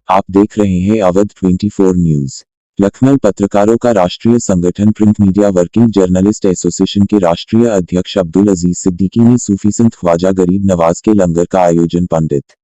आप देख रहे हैं अवध 24 न्यूज। लखनऊ पत्रकारों का राष्ट्रीय संगठन print media working journalist association के राष्ट्रीय अध्यक्ष अब्दुल अजीज सिद्दीकी ने सूफी संत ख्वाजा गरीब नवाज के लंगर का आयोजन पंडित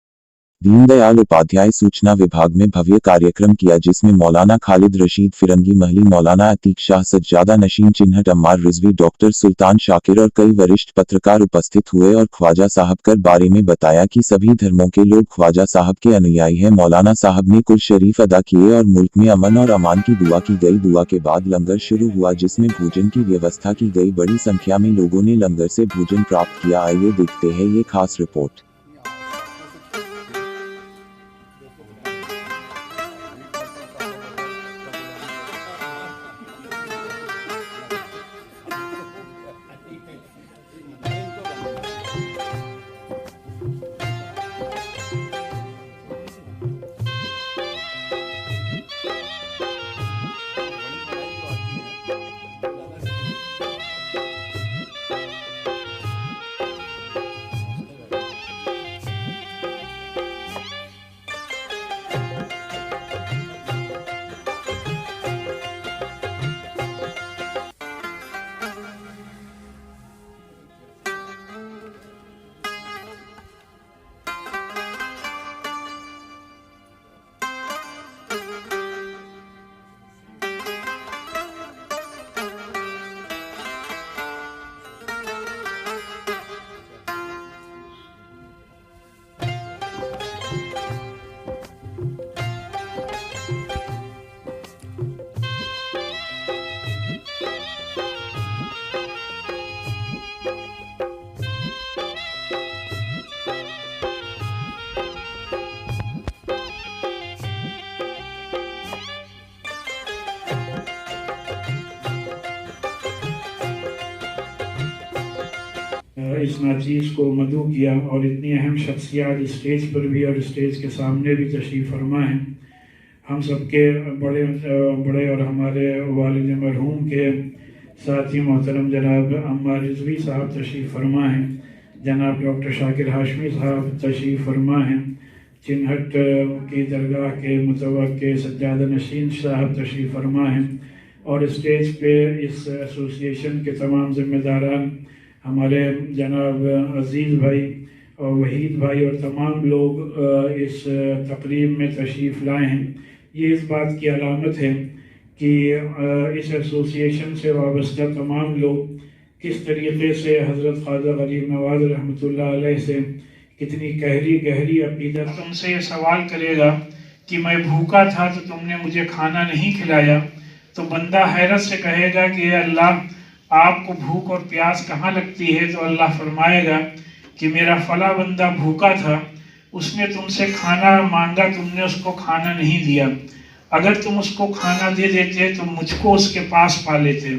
दीनदयाल उपाध्याय सूचना विभाग में भव्य कार्यक्रम किया, जिसमें मौलाना खालिद रशीद फिरंगी महली, मौलाना अतीक शाह, सज्जादा नशीन चिन्हट, अम्मार रिजवी, डॉक्टर सुल्तान शाकिर और कई वरिष्ठ पत्रकार उपस्थित हुए और ख्वाजा साहब के बारे में बताया कि सभी धर्मों के लोग ख्वाजा साहब के अनुयायी हैं। मौलाना साहब ने कुल शरीफ अदा किए और मुल्क में अमन और अमान की दुआ की गई। दुआ के बाद लंगर शुरू हुआ, जिसमें भोजन की व्यवस्था की गई। बड़ी संख्या में लोगों ने लंगर से भोजन प्राप्त किया। आइए देखते हैं ये खास रिपोर्ट। इस नाचीज़ को मदू किया और इतनी अहम शख्सियात स्टेज पर भी और स्टेज के सामने भी तशरीफ़ फरमा हैं। हम सबके बड़े और हमारे वालिद मरहूम के साथी मोहतरम जनाब अम्मार रिजवी साहब तशरीफ़ फरमा हैं, जनाब डॉक्टर शाकिर हाशमी साहब तशरीफ़ फरमा हैं, चिन्हट की दरगाह के मुतवक्किल सज्जादा नशीन साहब तशरीफ़ फरमा हैं और स्टेज पे इस एसोसिएशन के तमाम ज़िम्मेदारान हमारे जनाब अजीज़ भाई और वहीद भाई और तमाम लोग इस तकरीब में तशरीफ़ लाए हैं। ये इस बात की अलामत है कि इस एसोसिएशन से वाबस्ता तमाम लोग किस तरीक़े से हज़रत ख्वाजा गरीब नवाज रहमतुल्लाह अलैह से कितनी गहरी अक़ीदत। तुमसे ये सवाल करेगा कि मैं भूखा था तो तुमने मुझे खाना नहीं खिलाया, तो बंदा हैरत से कहेगा कि अल्लाह आपको भूख और प्यास कहाँ लगती है? तो अल्लाह फरमाएगा कि मेरा फला बंदा भूखा था, उसने तुमसे खाना मांगा, तुमने उसको खाना नहीं दिया। अगर तुम उसको खाना दे देते तो मुझको उसके पास पा लेते।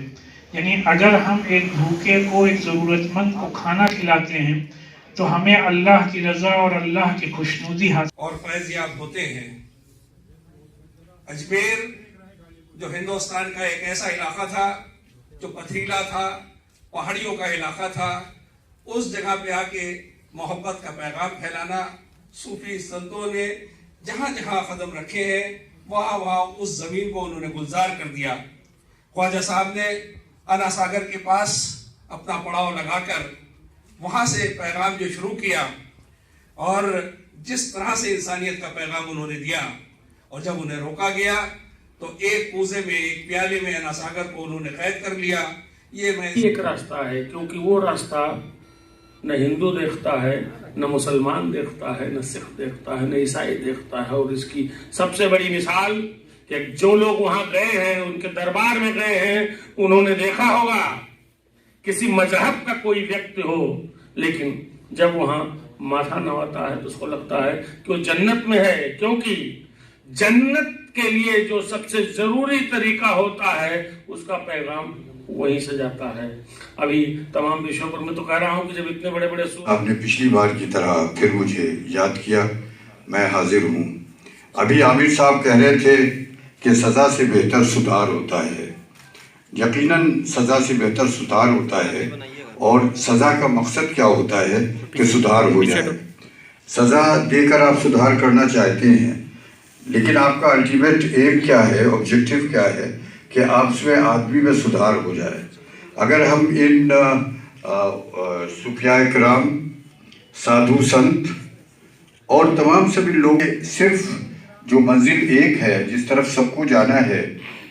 यानी अगर हम एक भूखे को, एक ज़रूरतमंद को खाना खिलाते हैं तो हमें अल्लाह की रज़ा और अल्लाह की खुशनुदी हासिल और फैज़याब होते हैं। अजमेर जो हिंदुस्तान का एक ऐसा इलाका था जो पथरीला था, पहाड़ियों का इलाका था, उस जगह पे आके मोहब्बत का पैगाम फैलाना सूफी संतों ने जहाँ जहाँ कदम रखे हैं वहाँ वहाँ उस ज़मीन को उन्होंने गुलजार कर दिया। ख्वाजा साहब ने अना सागर के पास अपना पड़ाव लगाकर वहाँ से पैगाम जो शुरू किया और जिस तरह से इंसानियत का पैगाम उन्होंने दिया, और जब उन्हें रोका गया तो एक पूजे में, एक प्याले में अना सागर को उन्होंने कैद कर लिया। एक रास्ता है, क्योंकि वो रास्ता न हिंदू देखता है, न मुसलमान देखता है, न सिख देखता है, न ईसाई देखता है। और इसकी सबसे बड़ी मिसाल कि जो लोग वहां गए हैं, उनके दरबार में गए हैं, उन्होंने देखा होगा किसी मजहब का कोई व्यक्ति हो, लेकिन जब वहां माथा नवाता है तो उसको लगता है कि वो जन्नत में है, क्योंकि जन्नत के लिए जो सबसे जरूरी तरीका होता है उसका पैगाम वहीं से जाता है। अभी तमाम विषयों पर मैं तो कह रहा हूँ कि जब इतने बड़े बड़े आपने पिछली बार की तरह फिर मुझे याद किया, मैं हाजिर हूँ। अभी आमिर साहब कह रहे थे कि सज़ा से बेहतर सुधार होता है। यकीनन सज़ा से बेहतर सुधार होता है, और सज़ा का मकसद क्या होता है कि सुधार हो जाए। सज़ा देकर आप सुधार करना चाहते हैं, لیکن آپ کا الٹیمیٹ ایم کیا ہے, آبجیکٹیو کیا ہے کہ آپ میں آدمی میں سدھار ہو جائے. اگر ہم ان صوفیاء کرام, سادھو سنت اور تمام سبھی لوگ صرف جو منزل ایک ہے, جس طرف سب کو جانا ہے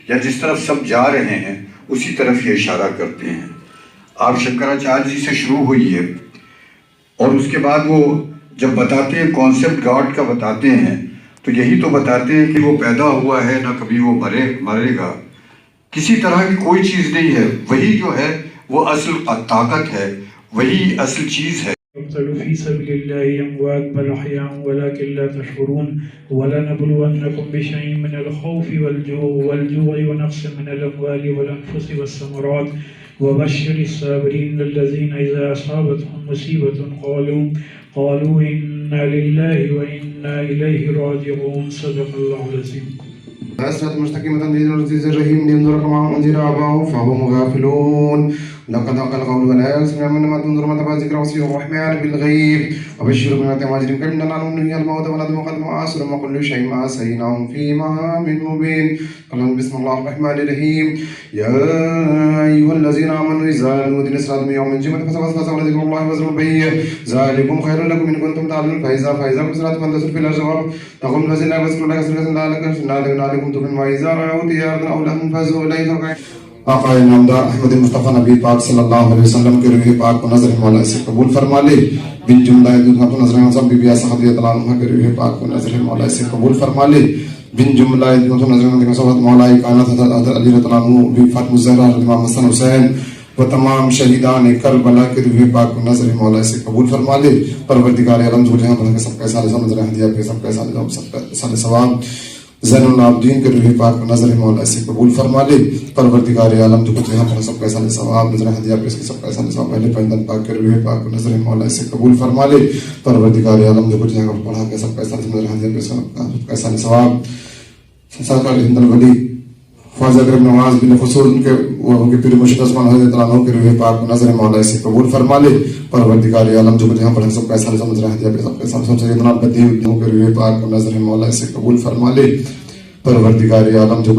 یا جس طرف سب جا رہے ہیں, اسی طرف یہ اشارہ کرتے ہیں. آپ شنکراچاریہ جی سے شروع ہوئی ہے اور اس کے بعد وہ جب بتاتے ہیں کانسیپٹ گاڈ کا بتاتے ہیں تو یہی تو بتاتے ہیں کہ وہ پیدا ہوا ہے, نہ کبھی وہ مرے گا, کسی طرح کی کوئی چیز نہیں ہے. وہی جو ہے وہ اصل طاقت ہے, وہی اصل چیز ہے. اقتلوا في سبيل الله أموات بل أحياء ولكن لا تشعرون ولنبلونكم بشيء من الخوف والجوع ونقص من الأموال والأنفس والثمرات وبشر الصابرين الذين إذا أصابتهم مصيبة قالوا إنا لله وإنا إليه راجعون. صدق الله العظيم. صراط مستقيم تنزيل العزيز الرحيم لينذر كما أنذر آباؤهم فهم غافلون. لقد حق القول ولا يسمع من ما تنذر من تبع ذكر وصي الرحمن بالغيب وبشر بما ماجر كمن نعلم نهي الموت ولد وقدم وآسر ما كل شيء ما سيناهم في إمام مبين. قال بسم الله الرحمن الرحيم. يا أيها الذين آمنوا إذا نودي للصلاة من يوم الجمعة فسبحوا ذكر الله وذكروا البيع ذلكم خير لكم إن كنتم تعلمون. فإذا الصلاة فانتشروا في الأرض تقوم بذل الله واذكروا الله كثيرا لعلكم تفلحون. وإذا رأوا تجارة أو لهوا انفضوا إليها. آقا نامدار احمد مصطفیٰ نبی پاک صلی اللہ علیہ وسلم کے روح پاک کو نظر مولا سے قبول فرما لے. بن جملہ نظر اعظم بی بی عائشہ رضی اللہ عنہا کے روح پاک کو نظر مولا سے قبول فرما لے. بن جملہ نظر صحبت مولا کائنات حضرت علی رضی اللہ عنہ, بی فاطمہ الزہرا, امام حسن حسین و تمام شہیدان کربلا کے روح پاک کو نظر مولا سے قبول فرما لے. پروردگار عالم جو جہاں پر سب کا سال نظر ہدیہ پہ سب کا سال ثواب زین العابدین کے روح پاک کو نظر مولا سے قبول فرما لے. پروردگار عالم جو کچھ یہاں پر سب کا سال ثواب نظر ہدیہ پہ سب کا سال ثواب اہل پیندن پاک کے روح پاک کو نظر مولا سے قبول فرما لے. پروردگار عالم جو کچھ یہاں پر پڑھا کے سب کا سال نظر ہدیہ پہ سب کا سال ثواب سرکار ہند الولی خواجہ کریم نواز بن خصوص ان کے پیر مرشد عثمان حضرت اللہ عنہ کے روح پاک کو نظر مولا سے قبول فرما لے. پروردگار عالم جو جہاں پر سب کا سال نظر ہدیہ پہ سب کا سال سیدنا بدیع الدین کے روح پاک کو نظر مولا سے قبول فرما لے. پروردگار عالم جو